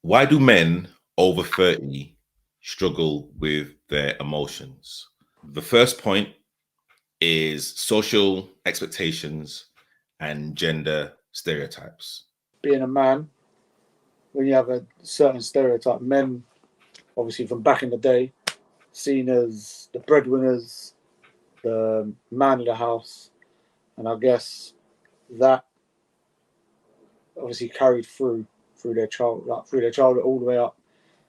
Why do men over 30 struggle with their emotions? The first point is social expectations and gender stereotypes. Being a man, when you have a certain stereotype, men, obviously from back in the day, seen as the breadwinners, the man of the house, and I guess that obviously carried through their childhood all the way up.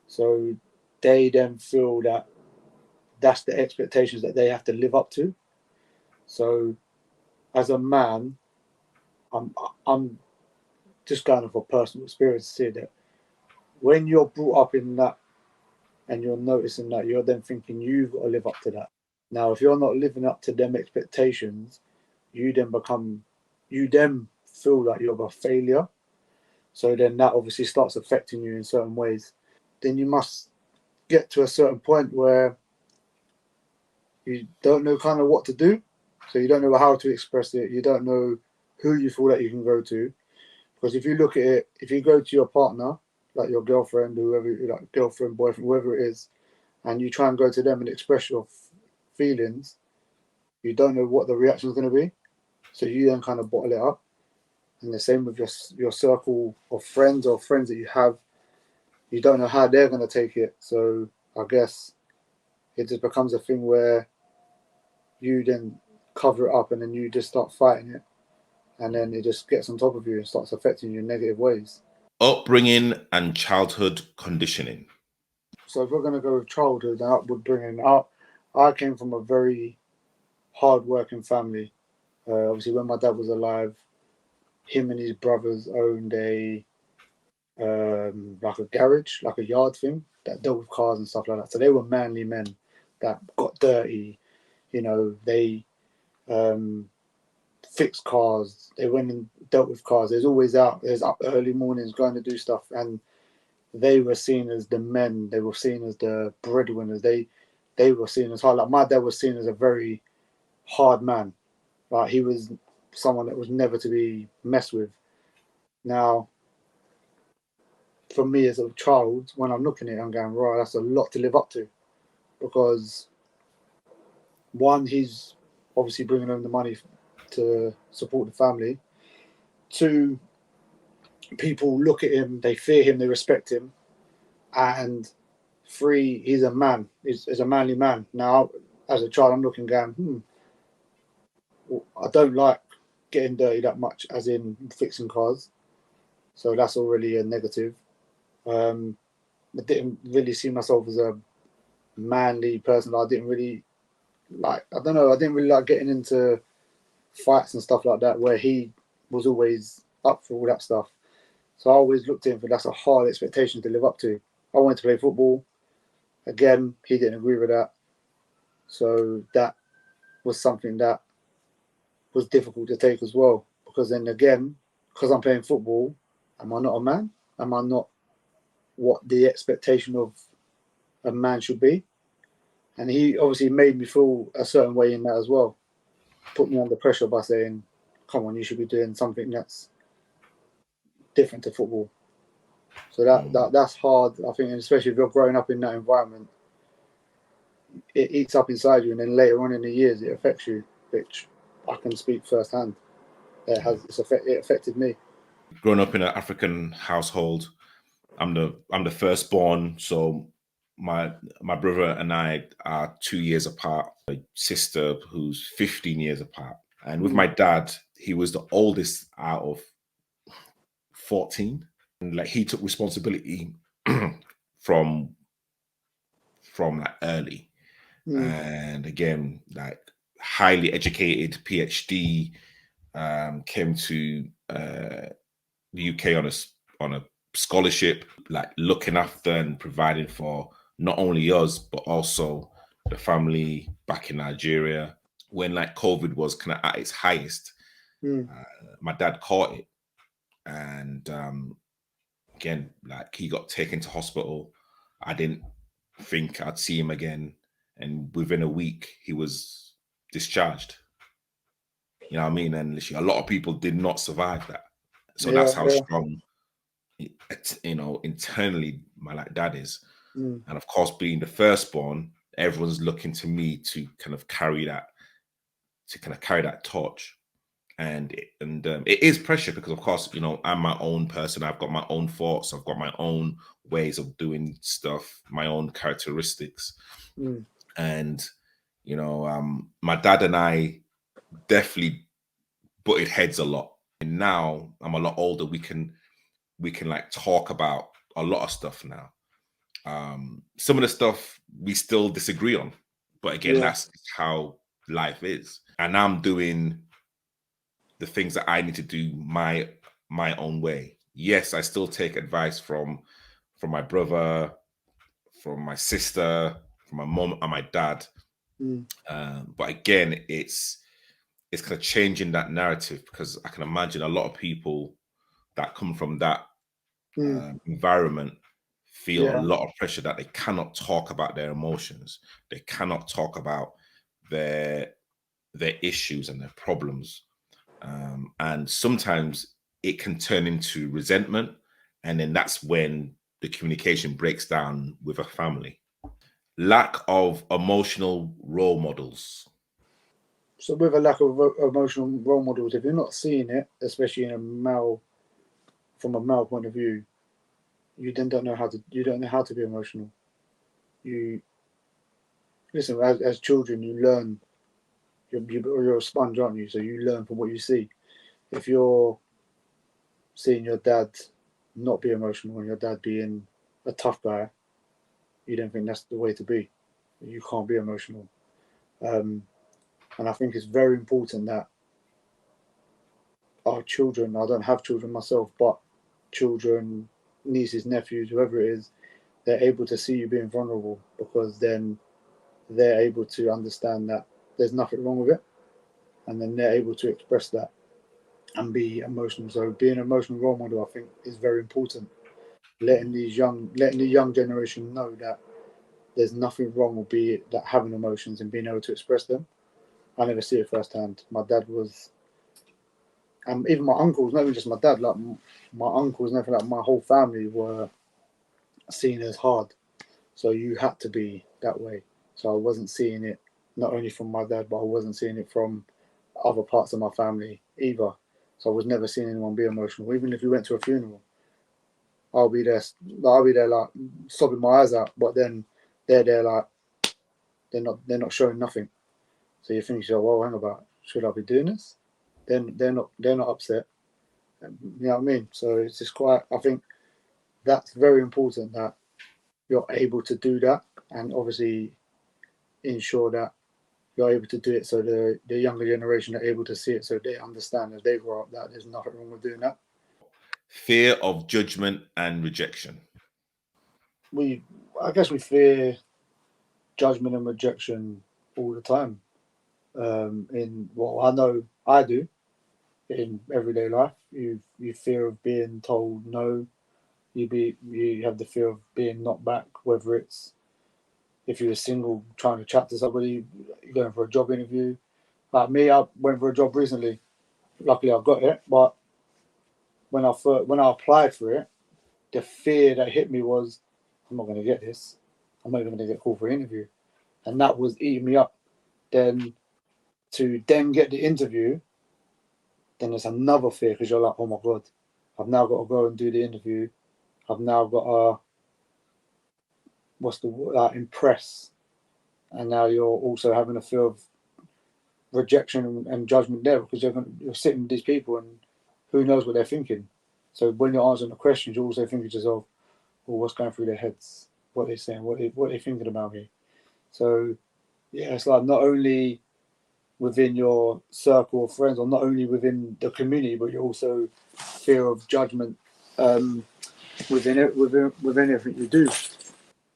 So they then feel that that's the expectations that they have to live up to. So as a man, I'm just going off of personal experience here that when you're brought up in that and you're noticing that, you're then thinking you've got to live up to that. Now, if you're not living up to them expectations, you then feel like you're a failure. So then that obviously starts affecting you in certain ways. Then you must get to a certain point where you don't know kind of what to do. So you don't know how to express it. You don't know who you feel that you can go to. Because if you look at it, if you go to your partner, like your girlfriend, whoever, like girlfriend, boyfriend, whoever it is, and you try and go to them and express your feelings, you don't know what the reaction is going to be. So you then kind of bottle it up. And the same with your circle of friends or friends that you have, you don't know how they're going to take it. So I guess it just becomes a thing where you then cover it up and then you just start fighting it. And then it just gets on top of you and starts affecting you in negative ways. Upbringing and childhood conditioning. So if we're going to go with childhood and upward bringing up, I came from a very hard-working family. Obviously, when my dad was alive, him and his brothers owned a like a garage, like a yard thing that dealt with cars and stuff like that. So they were manly men that got dirty. You know, they fixed cars. They went and dealt with cars. There's always out. There's up early mornings going to do stuff, and they were seen as the men. They were seen as the breadwinners. They were seen as hard. Like my dad was seen as a very hard man. Like he was someone that was never to be messed with. Now, for me as a child, when I'm looking at it, I'm going, right, that's a lot to live up to. Because one, he's obviously bringing home the money to support the family. Two, people look at him, they fear him, they respect him. And three, he's a man, he's a manly man. Now, as a child, I'm looking, going, I don't like getting dirty that much, as in fixing cars. So that's already a negative. I didn't really see myself as a manly person. I didn't really like, I don't know, I didn't really like getting into fights and stuff like that, where he was always up for all that stuff. So I always looked at him for that's a hard expectation to live up to. I wanted to play football. Again, he didn't agree with that. So that was something that was difficult to take as well. Because then again, because I'm playing football, am I not a man? Am I not what the expectation of a man should be? And he obviously made me feel a certain way in that as well. Put me under pressure by saying, come on, you should be doing something that's different to football. So that's hard, I think, and especially if you're growing up in that environment, it eats up inside you, and then later on in the years it affects you, which I can speak firsthand. It affected me. Growing up in an African household, I'm the firstborn, so my brother and I are 2 years apart. A sister who's 15 years apart, and with my dad, he was the oldest out of 14, and like he took responsibility from like early, and again, like highly educated, PhD, came to the UK on a scholarship, like looking after and providing for not only us but also the family back in Nigeria. When like COVID was kind of at its highest, my dad caught it, and again, like he got taken to hospital. I didn't think I'd see him again, and within a week he was discharged. You know what I mean? And literally, a lot of people did not survive that. So that's how strong internally my like dad is. Mm. And of course, being the firstborn, everyone's looking to me to kind of carry that torch. And it is pressure because, of course, I'm my own person. I've got my own thoughts. I've got my own ways of doing stuff, my own characteristics. Mm. And my dad and I definitely butted heads a lot. And now I'm a lot older. We can like talk about a lot of stuff now. Some of the stuff we still disagree on, but again, Yeah. that's how life is. And I'm doing the things that I need to do my own way. Yes, I still take advice from my brother, from my sister, from my mom and my dad. Mm. But again, it's kind of changing that narrative, because I can imagine a lot of people that come from that Mm. environment feel a Yeah. lot of pressure that they cannot talk about their emotions. They cannot talk about their issues and their problems. And sometimes it can turn into resentment. And then that's when the communication breaks down with a family. Lack of emotional role models. So with a lack of emotional role models, if you're not seeing it, especially from a male point of view, you then don't know how to be emotional. You listen, as children, you learn. You're a sponge, aren't you? So you learn from what you see. If you're seeing your dad not be emotional and your dad being a tough guy, you don't think that's the way to be. You can't be emotional. Um, and I think it's very important that our children, I don't have children myself, but children, nieces, nephews, whoever it is, they're able to see you being vulnerable, because then they're able to understand that there's nothing wrong with it, and then they're able to express that and be emotional. So being an emotional role model, I think, is very important. Letting the young generation know that there's nothing wrong with that having emotions and being able to express them. I never see it firsthand. My dad was, and even my uncles, not even just my dad, like my uncles and everything, like my whole family were seen as hard. So you had to be that way. So I wasn't seeing it not only from my dad, but I wasn't seeing it from other parts of my family either. So I was never seeing anyone be emotional. Even if we went to a funeral, I'll be there. I'll be there like sobbing my eyes out. But then they're there like they're not showing nothing. So you think, well, hang about, should I be doing this? Then they're not upset. You know what I mean? So it's just quite. I think that's very important that you're able to do that, and obviously ensure that you're able to do it so the younger generation are able to see it, so they understand as they grow up that there's nothing wrong with doing that. Fear of judgment and rejection. We, I guess, we fear judgment and rejection all the time. I know I do in everyday life. You fear of being told no. You have the fear of being knocked back, whether it's if you're single trying to chat to somebody, you're going for a job interview. Like me, I went for a job recently. Luckily, I got it. But when I applied for it, the fear that hit me was, I'm not going to get this. I'm not even going to get called for an interview, and that was eating me up. Then to then get the interview, then there's another fear, because you're like, oh my god, I've now got to go and do the interview. I've now got to impress, and now you're also having a fear of rejection and judgment there, because you're sitting with these people and who knows what they're thinking. So when you're answering the questions, you're also thinking to yourself, well, what's going through their heads? What they're saying? What they're thinking about me? So yeah, it's like not only within your circle of friends, or not only within the community, but you also fear of judgment within everything you do.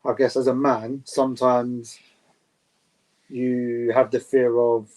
I guess as a man, sometimes you have the fear of,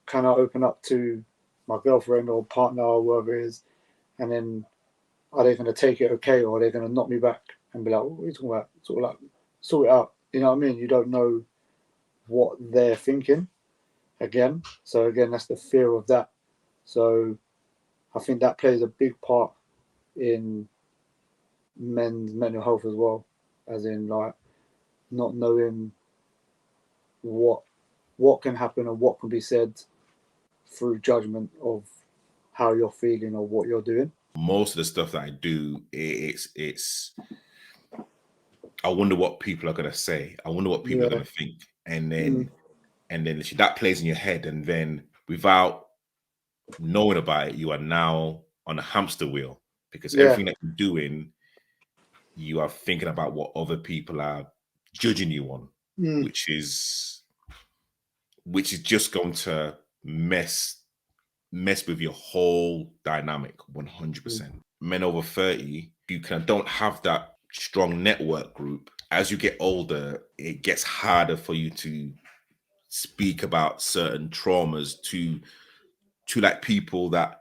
can I open up to my girlfriend or partner or whoever it is, and then are they going to take it okay, or are they going to knock me back and be like, what are you talking about? Sort of like, sort it out. You know what I mean? You don't know what they're thinking again. So again, that's the fear of that. So I think that plays a big part in men's mental health as well, as in like not knowing what can happen and what can be said through judgment of how you're feeling or what you're doing. Most of the stuff that I do, it's I wonder what people are gonna say. I wonder what people are Yeah. gonna think, and then literally that plays in your head, and then without knowing about it, you are now on a hamster wheel because Yeah. everything that you're doing, you are thinking about what other people are judging you on, Mm. which is just going to mess with your whole dynamic 100%. Men over 30, you don't have that strong network group. As you get older, it gets harder for you to speak about certain traumas to like people that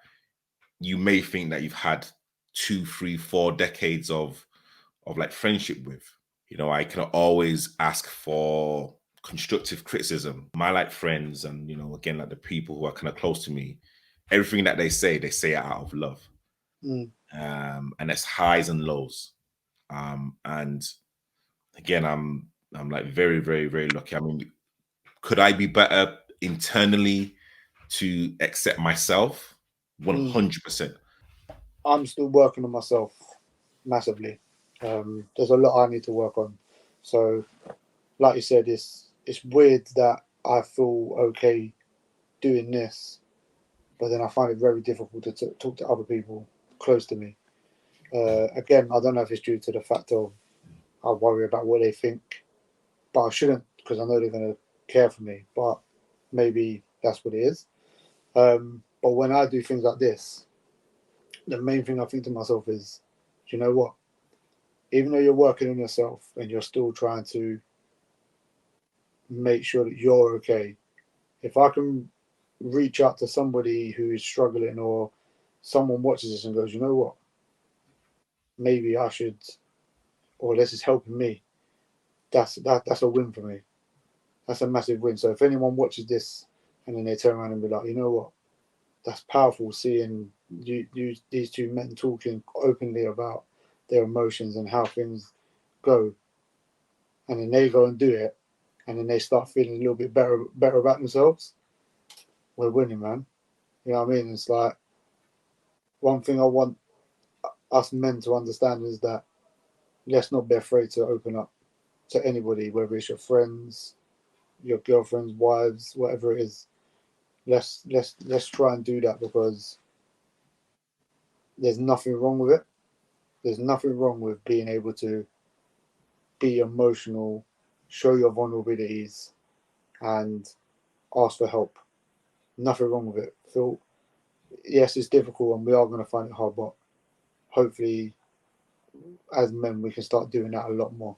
you may think that you've had 2, 3, 4 decades of like friendship with. You know, I can always ask for constructive criticism. My like friends and, you know, again, like the people who are kind of close to me, everything that they say it out of love. And it's highs and lows. And again, I'm like very, very, very lucky. I mean, could I be better internally to accept myself? 100%. I'm still working on myself massively. There's a lot I need to work on. So, like you said, it's weird that I feel okay doing this, but then I find it very difficult to talk to other people close to me. Again, I don't know if it's due to the fact of I worry about what they think, but I shouldn't because I know they're going to care for me. But maybe that's what it is. But when I do things like this, the main thing I think to myself is, do you know what? Even though you're working on yourself and you're still trying to make sure that you're okay, if I can reach out to somebody who is struggling or someone watches this and goes, you know what? Maybe I should, or this is helping me. That's a win for me. That's a massive win. So if anyone watches this and then they turn around and be like, you know what? That's powerful seeing these two men talking openly about their emotions and how things go, and then they go and do it, and then they start feeling a little bit better about themselves. We're winning, man. You know what I mean? It's like one thing I want us men to understand is that let's not be afraid to open up to anybody, whether it's your friends, your girlfriends, wives, whatever it is. Let's try and do that because there's nothing wrong with it. There's nothing wrong with being able to be emotional, show your vulnerabilities, and ask for help. Nothing wrong with it. Feel yes, it's difficult and we are going to find it hard, but hopefully, as men, we can start doing that a lot more.